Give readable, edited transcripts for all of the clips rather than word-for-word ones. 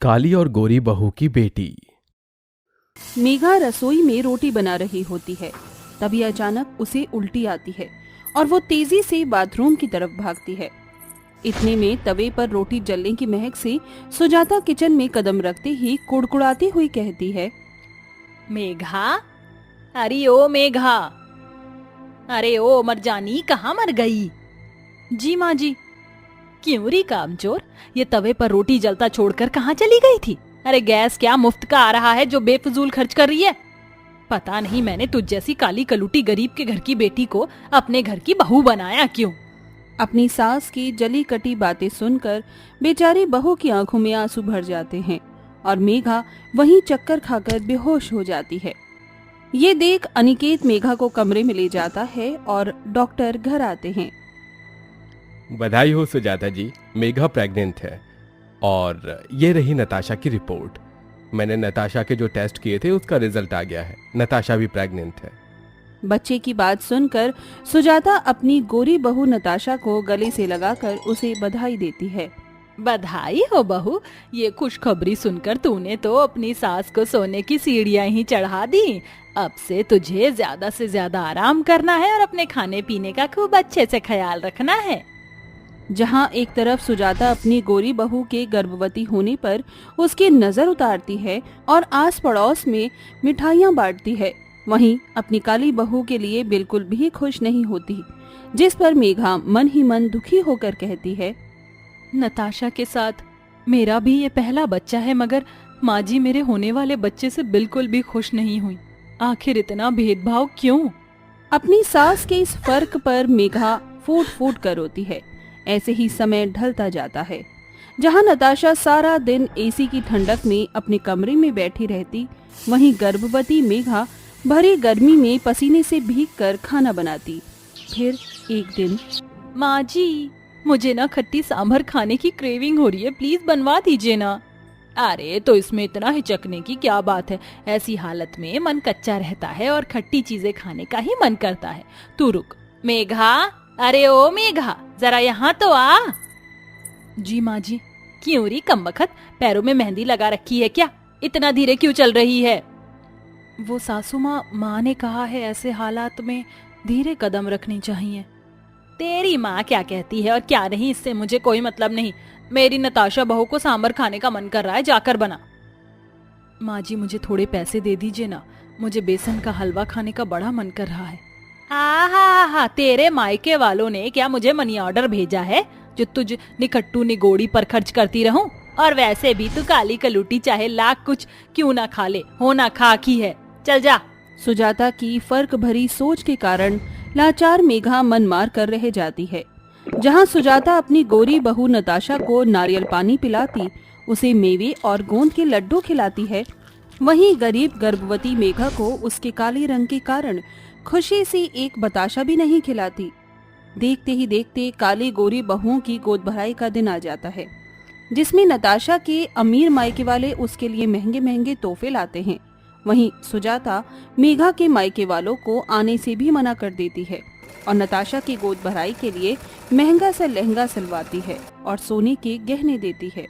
काली और गोरी बहू की बेटी। मेघा रसोई में रोटी बना रही होती है। तभी अचानक उसे उल्टी आती है और वो तेजी से बाथरूम की तरफ भागती है। इतने में तवे पर रोटी जलने की महक से सुजाता किचन में कदम रखते ही कुड़कुड़ाती हुई कहती है, मेघा, अरे ओ मेघा, अरे ओ मरजानी, कहाँ मर गई? जी माँ जी। क्यों री कामचोर, ये तवे पर रोटी जलता छोड़कर कहाँ चली गई थी? अरे गैस क्या मुफ्त का आ रहा है जो बेफजूल खर्च कर रही है? पता नहीं मैंने तुझ जैसी काली कलूटी गरीब के घर की बेटी को अपने घर की बहू बनाया क्यों? अपनी सास की जली कटी बातें सुनकर बेचारी बहू की आंखों में आंसू भर जाते हैं और मेघा वहीं चक्कर खाकर बेहोश हो जाती है। ये देख अनिकेत मेघा को कमरे में ले जाता है और डॉक्टर घर आते हैं। बधाई हो सुजाता जी, मेघा प्रेग्नेंट है। और ये रही नताशा की रिपोर्ट। मैंने नताशा के जो टेस्ट किए थे उसका रिजल्ट आ गया है। नताशा भी प्रेग्नेंट है। बच्चे की बात सुनकर सुजाता अपनी गोरी बहू नताशा को गले से लगाकर उसे बधाई देती है। बधाई हो बहू, ये खुशखबरी सुनकर तूने तो अपनी सास को सोने की सीढ़ियां ही चढ़ा दी। अब से तुझे ज्यादा से ज्यादा आराम करना है और अपने खाने पीने का खूब अच्छे से ख्याल रखना है। जहां एक तरफ सुजाता अपनी गोरी बहू के गर्भवती होने पर उसकी नजर उतारती है और आस पड़ोस में मिठाइयां बांटती है, वहीं अपनी काली बहू के लिए बिल्कुल भी खुश नहीं होती, जिस पर मेघा मन ही मन दुखी होकर कहती है, नताशा के साथ मेरा भी ये पहला बच्चा है, मगर माँ जी मेरे होने वाले बच्चे से बिल्कुल भी खुश नहीं हुई। आखिर इतना भेदभाव क्यों? अपनी सास के इस फर्क पर मेघा फूट फूट कर रोती है। ऐसे ही समय ढलता जाता है। जहां नताशा सारा दिन एसी की ठंडक में अपने कमरे में बैठी रहती, वहीं गर्भवती मेघा भरी गर्मी में पसीने से भीगकर खाना बनाती। फिर एक दिन, माँ जी, मुझे ना खट्टी सांभर खाने की क्रेविंग हो रही है, प्लीज बनवा दीजिए ना। अरे तो इसमें इतना हिचकने की क्या बात है? ऐसी हालत में मन कच्चा रहता है और खट्टी चीजें खाने का ही मन करता है। तू रुक मेघा, अरे ओ मेघा, जरा यहाँ तो आ। जी माँ जी। क्यों री कमबख्त, पैरों में मेहंदी लगा रखी है क्या? इतना धीरे क्यों चल रही है? वो सासू माँ ने कहा है ऐसे हालात में धीरे कदम रखनी चाहिए। तेरी माँ क्या कहती है और क्या नहीं, इससे मुझे कोई मतलब नहीं। मेरी नताशा बहू को सांभर खाने का मन कर रहा है, जाकर बना। माँ जी मुझे थोड़े पैसे दे दीजिए ना, मुझे बेसन का हलवा खाने का बड़ा मन कर रहा है। हा, तेरे मायके वालों ने क्या मुझे मनी ऑर्डर भेजा है जो तुझ निकट्टू निगोड़ी पर खर्च करती रहूं? और वैसे भी तू काली कलूटी चाहे लाख कुछ क्यों ना खा ले, होना खाक ही है। चल जा। सुजाता की फर्क भरी सोच के कारण लाचार मेघा मन मार कर रह जाती है। जहां सुजाता अपनी गोरी बहू नताशा को नारियल पानी पिलाती, उसे मेवे और गोंद के लड्डू खिलाती है, वहीं गरीब गर्भवती मेघा को उसके काले रंग के कारण खुशी से एक बताशा भी नहीं खिलाती। देखते ही देखते काली गोरी बहुओं की गोद भराई का दिन आ जाता है, जिसमें नताशा के अमीर मायके वाले उसके लिए महंगे महंगे तोहफे लाते हैं। वहीं सुजाता मेघा के मायके वालों को आने से भी मना कर देती है और नताशा की गोद भराई के लिए महंगा सा लहंगा सिलवाती है और सोने के गहने देती है।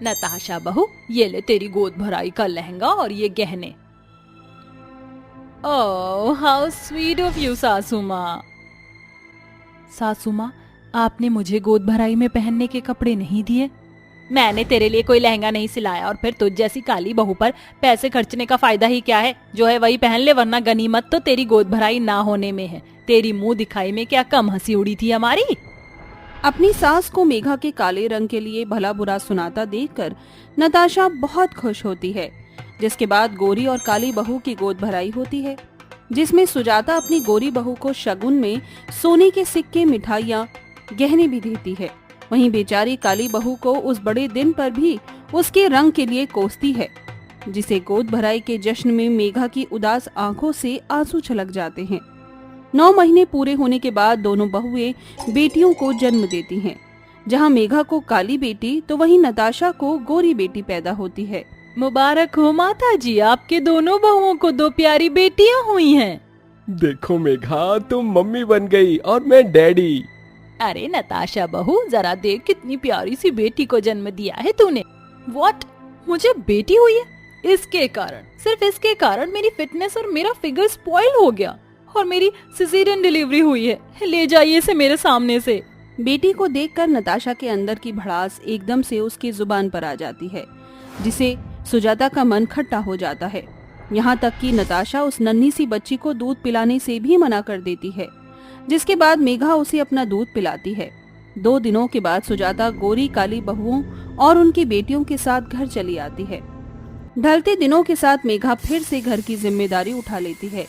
नताशा बहू, ये ले तेरी गोद भराई का लहंगा और ये गहने। Oh how sweet of you सासू माँ। सासू माँ, आपने मुझे गोद भराई में पहनने के कपड़े नहीं दिए। मैंने तेरे लिए कोई लहंगा नहीं सिलाया, और फिर तुझ जैसी काली बहू पर पैसे खर्चने का फायदा ही क्या है? जो है वही पहन ले, वरना गनीमत तो तेरी गोद भराई ना होने में है। तेरी मुंह दिखाई में क्या कम हंसी उड़ी थी हमारी? अपनी सास को मेघा के काले रंग के लिए भला बुरा सुनाता देखकर नताशा बहुत खुश होती है। जिसके बाद गोरी और काली बहू की गोद भराई होती है, जिसमें सुजाता अपनी गोरी बहू को शगुन में सोने के सिक्के, मिठाइयाँ, गहने भी देती है। वहीं बेचारी काली बहू को उस बड़े दिन पर भी उसके रंग के लिए कोसती है, जिसे गोद भराई के जश्न में मेघा की उदास आंखों से आंसू छलक जाते हैं। 9 महीने पूरे होने के बाद दोनों बहुएं बेटियों को जन्म देती हैं। जहां मेघा को काली बेटी तो वहीं नताशा को गोरी बेटी पैदा होती है। मुबारक हो माता जी, आपके दोनों बहुओं को 2 प्यारी बेटियां हुई हैं। देखो मेघा, तुम मम्मी बन गई और मैं डैडी। अरे नताशा बहू, जरा देख कितनी प्यारी सी बेटी को जन्म दिया है तूने। व्हाट, मुझे बेटी हुई है। इसके कारण, सिर्फ इसके कारण मेरी फिटनेस और मेरा फिगर स्पॉइल हो गया और मेरी सिजेरियन डिलीवरी हुई है। ले जाइए इसे मेरे सामने से। बेटी को देखकर नताशा के अंदर की भड़ास एकदम से उसकी जुबान पर आ जाती है, जिसे सुजाता का मन खट्टा हो जाता है। यहाँ तक कि नताशा उस नन्ही सी बच्ची को दूध पिलाने से भी मना कर देती है, जिसके बाद मेघा उसे अपना दूध पिलाती है। 2 दिनों के बाद सुजाता गोरी काली बहुओं और उनकी बेटियों के साथ घर चली आती है। ढलते दिनों के साथ मेघा फिर से घर की जिम्मेदारी उठा लेती है।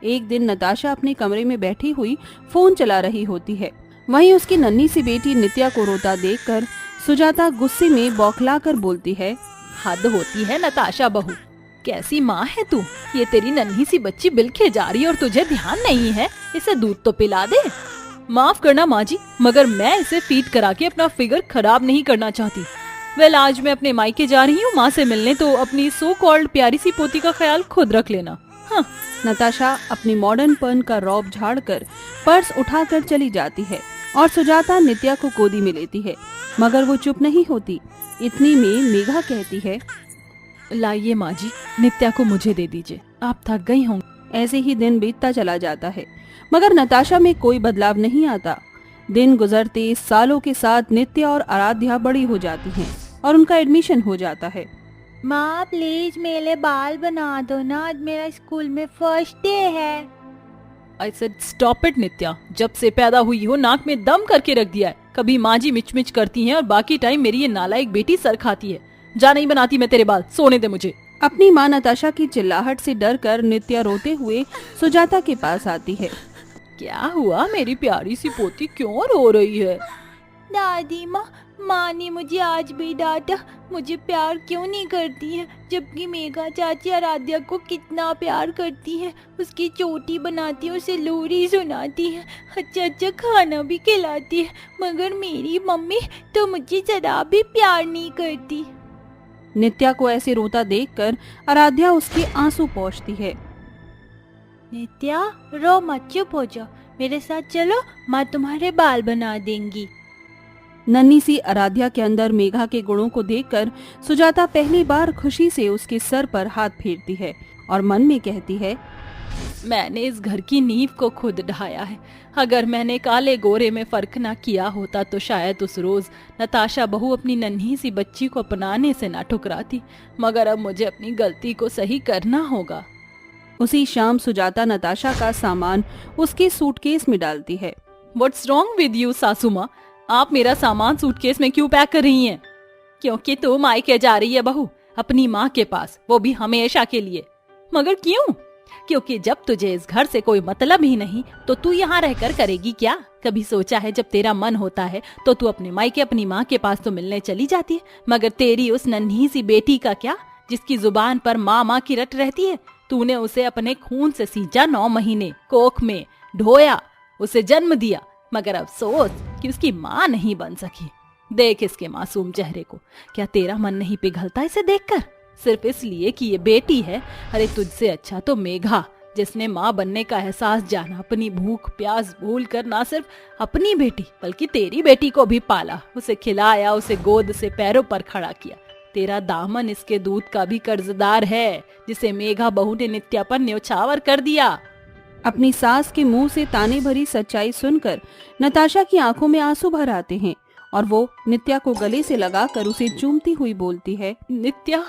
एक दिन नताशा अपने कमरे में बैठी हुई फोन चला रही होती है। वहीं उसकी नन्ही सी बेटी नित्या को रोता देखकर सुजाता गुस्से में बौखलाकर बोलती है, हद होती है नताशा बहू, कैसी माँ है तू। ये तेरी नन्ही सी बच्ची बिलखे जा रही है और तुझे ध्यान नहीं है। इसे दूध तो पिला दे। माफ करना माँ जी, मगर मैं इसे फीड करा के अपना फिगर खराब नहीं करना चाहती। वेल, आज मैं अपने मायके जा रही हूँ माँ से मिलने, तो अपनी सो कॉल्ड प्यारी सी पोती का ख्याल खुद रख लेना। हाँ। नताशा अपनी मॉडर्नपन का रौब झाड़कर पर्स उठाकर चली जाती है और सुजाता नित्या को गोदी में लेती है, मगर वो चुप नहीं होती। इतनी में मेघा कहती है, लाइए माँ जी, नित्या को मुझे दे दीजिए, आप थक गई होंगी। ऐसे ही दिन बीतता चला जाता है, मगर नताशा में कोई बदलाव नहीं आता। दिन गुजरते सालों के साथ नित्या और आराध्या बड़ी हो जाती हैं और उनका एडमिशन हो जाता है। माँ प्लीज मेरे बाल बना दो ना, आज मेरा स्कूल में फर्स्ट डे है। I said stop it नित्या, जब से पैदा हुई हो नाक में दम करके रख दिया है। कभी माँ जी मिच मिच करती हैं और बाकी टाइम मेरी ये नालायक बेटी सर खाती है। जा, नहीं बनाती मैं तेरे बाल, सोने दे मुझे। अपनी माँ नताशा की चिल्लाहट से डरकर नित्या रोते हुए सुजाता के पास आती है। क्या हुआ मेरी प्यारी सी पोती, क्यों रो रही है? दादी माँ ने मुझे आज भी डांटा। मुझे प्यार क्यों नहीं करती है, जबकि मेघा चाची आराध्या को कितना प्यार करती है। उसकी चोटी बनाती है, उसे लोरी सुनाती है, अच्छा अच्छा खाना भी खिलाती है, मगर मेरी मम्मी तो मुझे जरा भी प्यार नहीं करती। नित्या को ऐसे रोता देखकर आराध्या उसके आंसू पोंछती है। नित्या रो मत, चुप हो जाओ, मेरे साथ चलो, माँ तुम्हारे बाल बना देंगी। नन्ही सी आराध्या के अंदर मेघा के गुणों को देखकर सुजाता पहली बार खुशी से उसके सर पर हाथ फेरती है और मन में कहती है, मैंने इस घर की नींव को खुद ढाया है। अगर मैंने काले गोरे में फर्क ना किया होता तो शायद उस रोज नताशा बहू अपनी नन्ही सी बच्ची को अपनाने से ना ठुकराती, मगर अब मुझे अपनी गलती को सही करना होगा। उसी शाम सुजाता नताशा का सामान उसके सूटकेस में डालती है। What's wrong with you सासू माँ, आप मेरा सामान सूटकेस में क्यों पैक कर रही हैं? क्योंकि तू मायके जा रही है बहू, अपनी माँ के पास, वो भी हमेशा के लिए। मगर क्यों? क्योंकि जब तुझे इस घर से कोई मतलब ही नहीं तो तू यहाँ रहकर करेगी क्या? कभी सोचा है जब तेरा मन होता है तो तू अपने मायके अपनी माँ के पास तो मिलने चली जाती है, मगर तेरी उस नन्ही सी बेटी का क्या, जिसकी जुबान पर माँ माँ की रट रहती है? तूने उसे अपने खून से सींचा, 9 महीने कोख में ढोया, उसे जन्म दिया, मगर अफसोस कि उसकी माँ नहीं बन सकी। देख इसके मासूम चेहरे को, क्या तेरा मन नहीं पिघलता इसे देखकर? सिर्फ इसलिए कि ये बेटी है। अरे तुझसे अच्छा तो मेघा, जिसने माँ बनने का एहसास जाना, अपनी भूख प्यास भूल कर ना सिर्फ अपनी बेटी बल्कि तेरी बेटी को भी पाला, उसे खिलाया, उसे गोद से पैरों पर खड़ा किया। तेरा दामन इसके दूध का भी कर्जदार है, जिसे मेघा बहू ने नित्या पर न्योछावर कर दिया। अपनी सास के मुंह से ताने भरी सच्चाई सुनकर नताशा की आंखों में आंसू भर आते हैं और वो नित्या को गले से लगाकर उसे चूमती हुई बोलती है, नित्या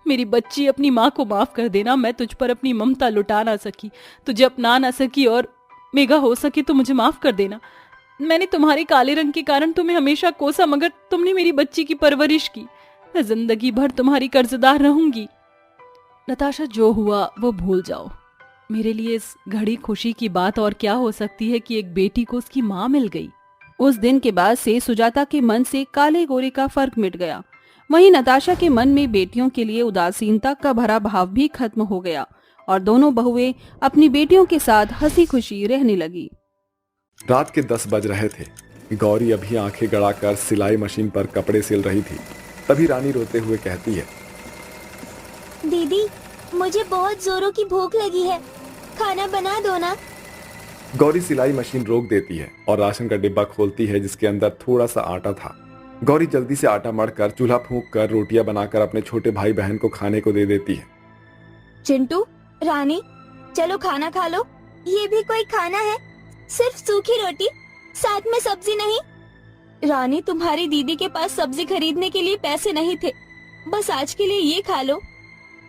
मेरी बच्ची, अपनी माँ को माफ कर देना। मैं तुझ पर अपनी ममता लुटा ना सकी, तुझे अपना ना सकी, और मेघा हो सके तो मुझे माफ कर देना। मैंने तुम्हारे काले रंग के कारण तुम्हें हमेशा कोसा, मगर तुमने मेरी बच्ची की परवरिश की। मैं जिंदगी भर तुम्हारी कर्जदार रहूंगी। नताशा, जो हुआ वो भूल जाओ। मेरे लिए इस घड़ी खुशी की बात और क्या हो सकती है कि एक बेटी को उसकी माँ मिल गई। उस दिन के बाद से सुजाता के मन से काले गोरे का फर्क मिट गया। वहीं नताशा के मन में बेटियों के लिए उदासीनता का भरा भाव भी खत्म हो गया और दोनों बहुएं अपनी बेटियों के साथ हंसी खुशी रहने लगी। रात के 10 बज रहे थे। गौरी अभी आंखें गड़ाकर सिलाई मशीन पर कपड़े सिल रही थी। तभी रानी रोते हुए कहती है, दीदी मुझे बहुत जोरों की भूख लगी है, खाना बना दो ना। गौरी सिलाई मशीन रोक देती है और राशन का डिब्बा खोलती है, जिसके अंदर थोड़ा सा आटा था। गौरी जल्दी से आटा मढ़कर चूल्हा फूंक कर रोटियां बनाकर अपने छोटे भाई बहन को खाने को दे देती है। चिंटू, रानी, चलो खाना खा लो। ये भी कोई खाना है? सिर्फ सूखी रोटी, साथ में सब्जी नहीं। रानी, तुम्हारी दीदी के पास सब्जी खरीदने के लिए पैसे नहीं थे, बस आज के लिए ये खा लो।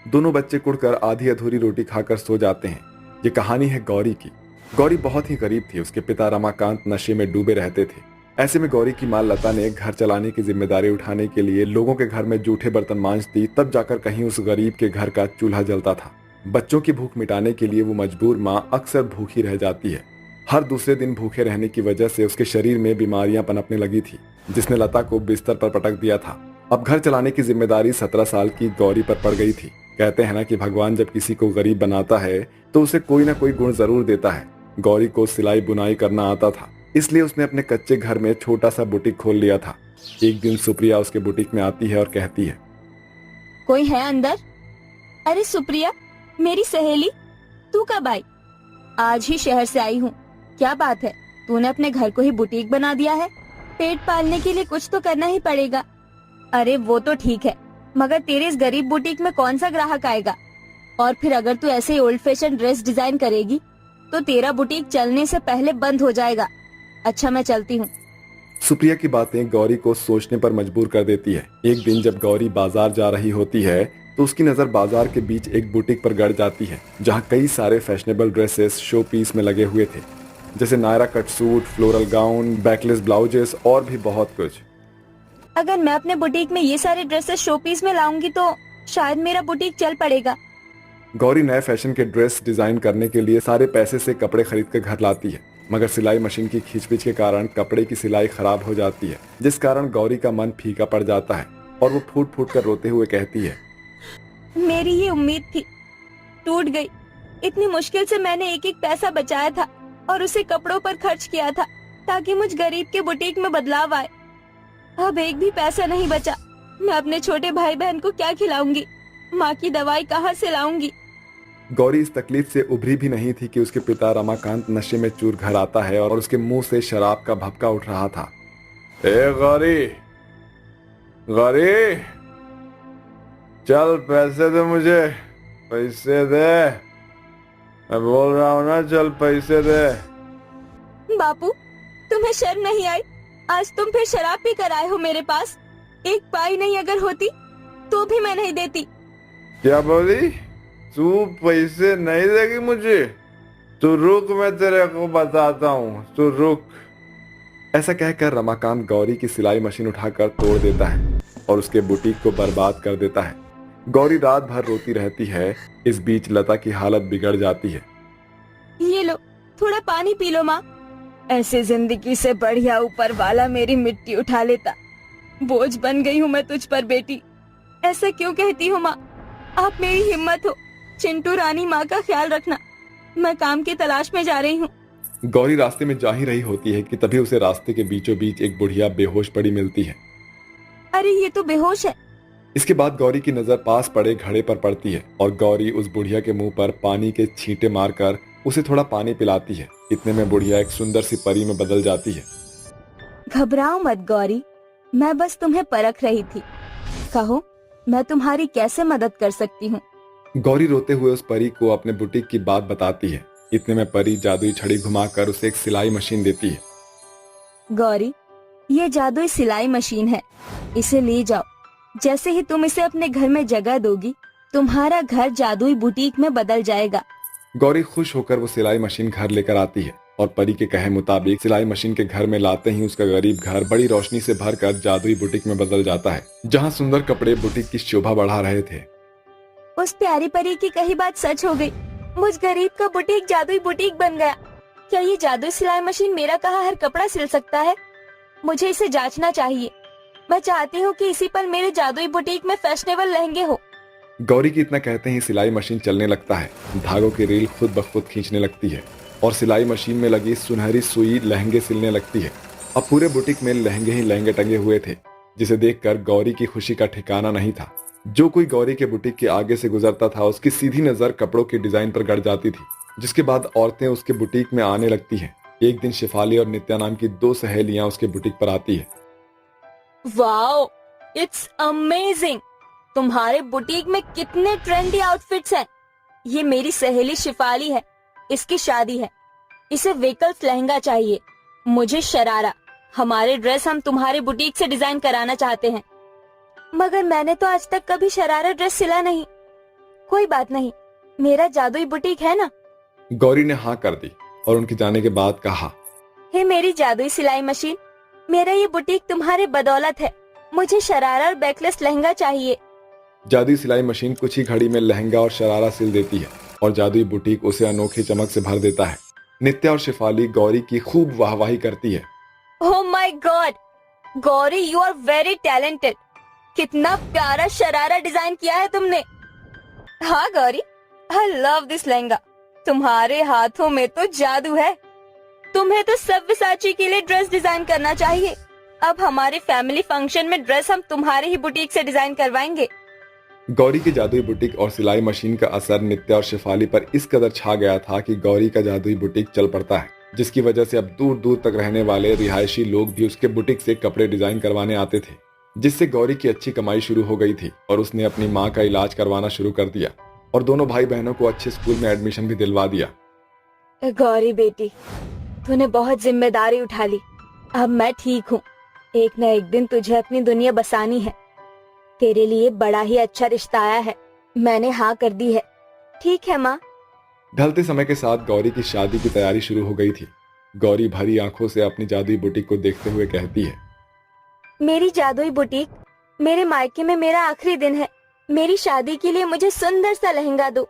दोनों बच्चे कुड़कर आधी अधूरी रोटी खाकर सो जाते हैं। ये कहानी है गौरी की। गौरी बहुत ही गरीब थी। उसके पिता रमाकांत नशे में डूबे रहते थे। ऐसे में गौरी की मां लता ने घर चलाने की जिम्मेदारी उठाने के लिए लोगों के घर में जूठे बर्तन मांजती, तब जाकर कहीं उस गरीब के घर का चूल्हा जलता था। बच्चों की भूख मिटाने के लिए वो मजबूर माँ अक्सर भूखी रह जाती है। हर दूसरे दिन भूखे रहने की वजह से उसके शरीर में बीमारियां पनपने लगी थी, जिसने लता को बिस्तर पर पटक दिया था। अब घर चलाने की जिम्मेदारी 17 साल की गौरी पर पड़ गई थी। कहते हैं ना कि भगवान जब किसी को गरीब बनाता है तो उसे कोई ना कोई गुण जरूर देता है। गौरी को सिलाई बुनाई करना आता था, इसलिए उसने अपने कच्चे घर में छोटा सा बुटीक खोल लिया था। एक दिन सुप्रिया उसके बुटीक में आती है और कहती है, कोई है अंदर? अरे सुप्रिया, मेरी सहेली, तू कब आई? आज ही शहर से आई हूँ। क्या बात है, तूने अपने घर को ही बुटीक बना दिया है? पेट पालने के लिए कुछ तो करना ही पड़ेगा। अरे वो तो ठीक है, मगर तेरे इस गरीब बुटीक में कौन सा ग्राहक आएगा? और फिर अगर तू ऐसे ही ओल्ड फैशन ड्रेस डिजाइन करेगी तो तेरा बुटीक चलने से पहले बंद हो जाएगा। अच्छा, मैं चलती हूँ। सुप्रिया की बातें गौरी को सोचने पर मजबूर कर देती है। एक दिन जब गौरी बाजार जा रही होती है तो उसकी नजर बाजार के बीच एक बुटीक पर गड़ जाती है, जहाँ कई सारे फैशनेबल ड्रेसेस शो पीस में लगे हुए थे, जैसे Naira cut suit, floral gown, backless blouses और भी बहुत कुछ। अगर मैं अपने बुटीक में ये सारे ड्रेसेस शो पीस में लाऊंगी तो शायद मेरा बुटीक चल पड़ेगा। गौरी नए फैशन के ड्रेस डिजाइन करने के लिए सारे पैसे से कपड़े खरीद कर घर लाती है, मगर सिलाई मशीन की खींचपीच के कारण कपड़े की सिलाई खराब हो जाती है, जिस कारण गौरी का मन फीका पड़ जाता है और वो फूट फूट कर रोते हुए कहती है, मेरी ये उम्मीद थी, टूट गई। इतनी मुश्किल से मैंने एक एक पैसा बचाया था और उसे कपड़ों पर खर्च किया था ताकि मुझ गरीब के बुटीक में बदलाव आए। अब एक भी पैसा नहीं बचा। मैं अपने छोटे भाई बहन को क्या खिलाऊंगी? माँ की दवाई कहाँ से लाऊंगी? गौरी इस तकलीफ से उभरी भी नहीं थी कि उसके पिता रमाकांत नशे में चूर घर आता है और उसके मुंह से शराब का भभका उठ रहा था। ए गौरी, गौरी, चल पैसे दे मुझे, पैसे दे, मैं बोल रहा हूँ ना, चल पैसे दे। बापू, तुम्हें शर्म नहीं आई? आज तुम फिर शराब पी कर आए हो मेरे पास। एक पाई नहीं अगर होती तो भी मैं नहीं देती। क्या बोली? तू पैसे नहीं देगी मुझे? तू रुक, मैं तेरे को बताता हूँ, तू रुक। ऐसा कहकर रमाकांत गौरी की सिलाई मशीन उठाकर तोड़ देता है और उसके बुटीक को बर्बाद कर देता है। गौरी रात भर रोती रहती है। इस बीच लता की हालत बिगड़ जाती है। ये लो, थोड़ा पानी पी लो माँ। ऐसे जिंदगी से बढ़िया ऊपर वाला मेरी मिट्टी उठा लेता। बोझ बन गई हूँ मैं तुझ पर बेटी। ऐसा क्यों कहती हो माँ? आप मेरी हिम्मत हो। चिंटू, रानी, माँ का ख्याल रखना। मैं काम की तलाश में जा रही हूँ। गौरी रास्ते में जा ही रही होती है कि तभी उसे रास्ते के बीचों बीच एक बुढ़िया बेहोश पड़ी मिलती है। अरे ये तो बेहोश है। इसके बाद गौरी की नजर पास पड़े घड़े पर पड़ती है और गौरी उस बुढ़िया के मुंह पर पानी के छींटे मारकर उसे थोड़ा पानी पिलाती है। इतने में बुढ़िया एक सुंदर सी परी में बदल जाती है। घबराओ मत गौरी, मैं बस तुम्हें परख रही थी। कहो, मैं तुम्हारी कैसे मदद कर सकती हूँ? गौरी रोते हुए उस परी को अपने बुटीक की बात बताती है। इतने में परी जादुई छड़ी घुमाकर उसे एक सिलाई मशीन देती है। गौरी, ये जादुई सिलाई मशीन है, इसे ले जाओ। जैसे ही तुम इसे अपने घर में जगह दोगी, तुम्हारा घर जादुई बुटीक में बदल जाएगा। गौरी खुश होकर वो सिलाई मशीन घर लेकर आती है और परी के कहे मुताबिक सिलाई मशीन के घर में लाते ही उसका गरीब घर बड़ी रोशनी से भरकर जादुई बुटीक में बदल जाता है, जहाँ सुंदर कपड़े बुटीक की शोभा बढ़ा रहे थे। उस प्यारी परी की कही बात सच हो गई। मुझ गरीब का बुटीक जादुई बुटीक बन गया। क्या ये जादुई सिलाई मशीन मेरा कहा हर कपड़ा सिल सकता है? मुझे इसे जांचना चाहिए। मैं चाहती हूँ कि इसी पर मेरे जादुई बुटीक में फैशनेबल लहंगे हो। गौरी की इतना कहते ही सिलाई मशीन चलने लगता है। धागों की रील खुद ब खुद खींचने लगती है और सिलाई मशीन में लगी सुनहरी सुई लहंगे सिलने लगती है। अब पूरे बुटीक में लहंगे ही लहंगे टंगे हुए थे, जिसे देखकर गौरी की खुशी का ठिकाना नहीं था। जो कोई गौरी के बुटीक के आगे से गुजरता था, उसकी सीधी नजर कपड़ों के डिजाइन पर गड़ जाती थी, जिसके बाद औरतें उसके बुटीक में आने लगती हैं। एक दिन शिफाली और नित्या नाम की 2 सहेलियां उसके बुटीक पर आती है। Wow, it's amazing. तुम्हारे बुटीक में कितने ट्रेंडी आउटफिट्स हैं। ये मेरी सहेली शिफाली है, इसकी शादी है, इसे वेकल्स लहंगा चाहिए। मुझे शरारा, हमारे ड्रेस हम तुम्हारे बुटीक से डिजाइन कराना चाहते हैं। मगर मैंने तो आज तक कभी शरारा ड्रेस सिला नहीं। कोई बात नहीं, मेरा जादुई बुटीक है ना। गौरी ने हाँ कर दी और उनके जाने के बाद कहा, हे मेरी जादुई सिलाई मशीन, मेरा ये बुटीक तुम्हारे बदौलत है। मुझे शरारा और बैकलेस लहंगा चाहिए। जादुई सिलाई मशीन कुछ ही घड़ी में लहंगा और शरारा सिल देती है और जादुई बुटीक उसे अनोखी चमक से भर देता है। नित्या और शिफाली गौरी की खूब वाहवाही करती है। Oh my god, Gauri you are very talented. कितना प्यारा शरारा डिजाइन किया है तुमने। हाँ Gauri, I love this lehenga. तुम्हारे हाथों में तो जादू है। तुम्हें तो सव्यसाची के लिए ड्रेस डिजाइन करना चाहिए। अब हमारे फैमिली फंक्शन में ड्रेस हम तुम्हारे ही बुटीक से डिजाइन करवाएंगे। गौरी की जादुई बुटीक और सिलाई मशीन का असर नित्या और शिफाली पर इस कदर छा गया था कि गौरी का जादुई बुटीक चल पड़ता है, जिसकी वजह से अब दूर दूर तक रहने वाले रिहायशी लोग भी उसके बुटीक से कपड़े डिजाइन करवाने आते थे, जिससे गौरी की अच्छी कमाई शुरू हो गई थी और उसने अपनी माँ का इलाज करवाना शुरू कर दिया और दोनों भाई बहनों को अच्छे स्कूल में एडमिशन भी दिलवा दिया। गौरी बेटी, तूने बहुत जिम्मेदारी उठा ली। अब मैं ठीक हूँ। एक न एक दिन तुझे अपनी दुनिया बसानी है। तेरे लिए बड़ा ही अच्छा रिश्ता आया है। मैंने हाँ कर दी है। ठीक है माँ। ढलते समय के साथ गौरी की शादी की तैयारी शुरू हो गई थी। गौरी भरी आंखों से अपनी जादुई बुटीक को देखते हुए कहती है, मेरी जादुई बुटीक, मेरे मायके में मेरा आखिरी दिन है। मेरी शादी के लिए मुझे सुंदर सा लहंगा दो।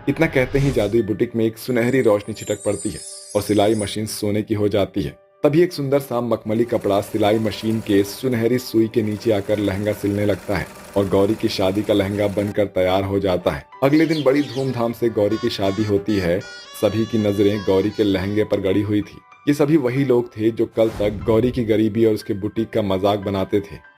इतना कहते ही जादुई बुटीक में एक सुनहरी रोशनी छिटक पड़ती है और सिलाई मशीन सोने की हो जाती है। तभी एक सुंदर सा मखमली कपड़ा सिलाई मशीन के सुनहरी सुई के नीचे आकर लहंगा सिलने लगता है और गौरी की शादी का लहंगा बनकर तैयार हो जाता है। अगले दिन बड़ी धूमधाम से गौरी की शादी होती है। सभी की नजरें गौरी के लहंगे पर गड़ी हुई थी। ये सभी वही लोग थे जो कल तक गौरी की गरीबी और उसके बुटीक का मजाक बनाते थे।